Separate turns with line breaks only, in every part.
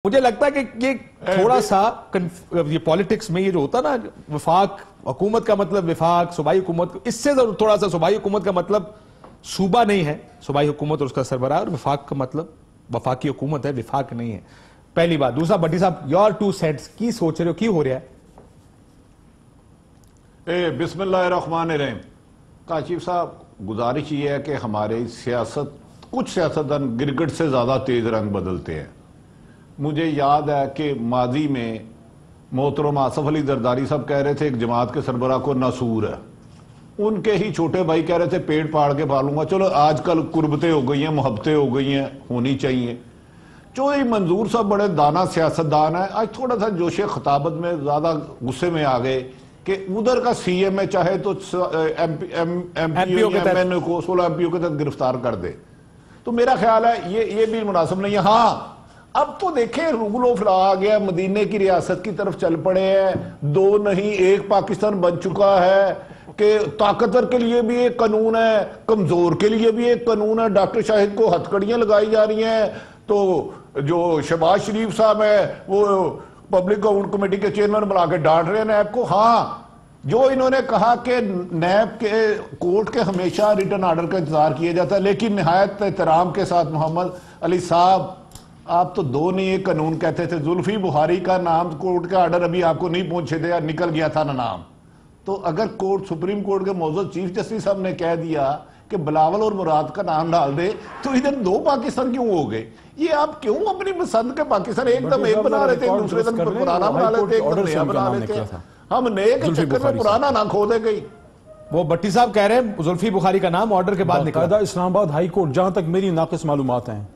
मुझे लगता है कि ये थोड़ा सा ये पॉलिटिक्स में ये जो होता ना, वफाक हुकूमत का मतलब विफाक, सूबाई हुकूमत, इससे थोड़ा सा सूबाई हुकूमत का मतलब सूबा नहीं है, सूबाई हुकूमत और उसका सरबराह, और विफाक का मतलब वफाकी हुकूमत है, विफाक नहीं है। पहली बात। दूसरा, भट्टी साहब योर टू सेंट्स की सोच रहे हो, की हो रहा है?
बिस्मिल्लाहिर्रहमानिर्रहीम। काशिफ साहब, गुजारिश ये है कि हमारी सियासत, कुछ सियासतदान गिरगिट से ज्यादा तेज रंग बदलते हैं। मुझे याद है कि माजी में मोहतरम आसफ अली जरदारी साहब कह रहे थे एक जमात के सरबराह को नासूर है, उनके ही छोटे भाई कह रहे थे पेट फाड़ के पालूंगा। चलो आजकल कुर्बतें हो गई हैं, मोहब्बतें हो गई हैं, होनी चाहिए। चौधरी मंजूर साहब बड़े दाना सियासतदान है, आज थोड़ा सा जोश खताबत में ज्यादा गुस्से में आ गए कि उधर का सीएम है, चाहे तो एमपीओ को 16 एमपीओ के तहत गिरफ्तार कर दे। तो मेरा ख्याल है ये भी मुनासिब नहीं है। हाँ, अब तो देखें रूल ऑफ लॉ आ गया, मदीने की रियासत की तरफ चल पड़े हैं, दो नहीं एक पाकिस्तान बन चुका है कि ताकतवर के लिए भी एक कानून है, कमजोर के लिए भी एक कानून है। डॉक्टर शाहिद को हथकड़ियां लगाई जा रही हैं, तो जो शहबाज शरीफ साहब है वो पब्लिक अकाउंट कमेटी के चेयरमैन बना के डांट रहे हैं नैब को। हाँ, जो इन्होंने कहा कि नैब के कोर्ट के हमेशा रिटर्न ऑर्डर का इंतजार किया जाता है, लेकिन निहायत एहतराम के साथ मोहम्मद अली साहब, आप तो दो नहीं एक कानून कहते थे। जुल्फी बुखारी का नाम कोर्ट का ऑर्डर अभी आपको नहीं पहुंचे थे, निकल गया था ना नाम। तो अगर कोर्ट, सुप्रीम कोर्ट के मौजूद चीफ जस्टिस साहब ने कह दिया कि बिलावल और मुराद का नाम डाल दे, तो इधर दो पाकिस्तान क्यों हो गए? ये आप क्यों अपनी पसंद के पाकिस्तान एकदम एक बना रहे थे, दूसरे दिन पुराना बना लेते, एकदम नया बना लेते। हम नए के चक्कर में पुराना ना खो दे गई।
वो भट्टी साहब कह रहे हैं जुल्फी बुखारी का नाम ऑर्डर के बाद निकला।
इस्लामाबाद हाई कोर्ट, जहां तक मेरी नाक़िस मालूमात हैं,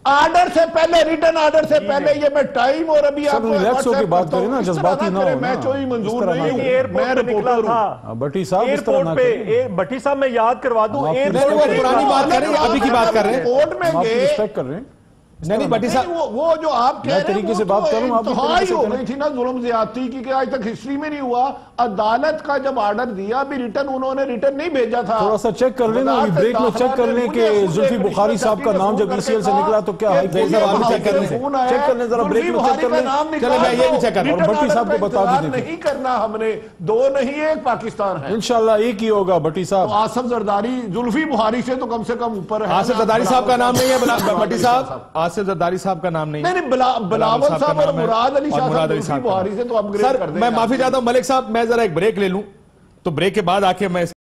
ऑर्डर से पहले, रिटर्न ऑर्डर से पहले, ये मैं टाइम और अभी आप
रिलैक्स होकर बात करें ना, जज्बाती ना हो।
मैं कोई मंजूर नहीं हूं, मैं रिपोर्टर हूं।
भट्टी साहब
एयरपोर्ट पे, भट्टी साहब मैं याद करवा दूं,
एयरपोर्ट पुरानी बात कर रहे हैं, अभी की बात कर रहे हैं।
कोर्ट में गए,
रिस्पेक्ट कर रहे हैं।
नहीं भट्टी साहब,
वो जो आप कह रहे हैं
तरीके से बात करूं, आप
हो गई थी ना जुल्म ज्यादती की, आज तक हिस्ट्री में नहीं हुआ। अदालत का जब ऑर्डर दिया भी रिटर्न, उन्होंने रिटर्न नहीं भेजा था।
थोड़ा सा चेक कर लेना, ब्रेक में चेक कर लें कि जुल्फी बुखारी साहब का नाम जब ईसीएल से निकला तो क्या है, चेक कर लें जरा, ब्रेक में चेक कर लें।
चलो मैं ये भी चेक कर रहा हूं।
भट्टी साहब को बता दें,
नहीं करना हमने, दो नहीं एक पाकिस्तान है,
इंशाल्लाह एक ही होगा। भट्टी साहब,
आसिफ जरदारी जुल्फी बुखारी से तो कम से कम ऊपर है।
आसिफ जरदारी साहब का नाम नहीं है भट्टी साहब, आसिफ जरदारी साहब का नाम नहीं,
बिलावल साहब और मुराद अली साहब बुखारी से तो अपग्रेड कर दें।
मैं माफी चाहता हूं मलिक साहब, मैं जरा एक ब्रेक ले लूं, तो ब्रेक के बाद आके मैं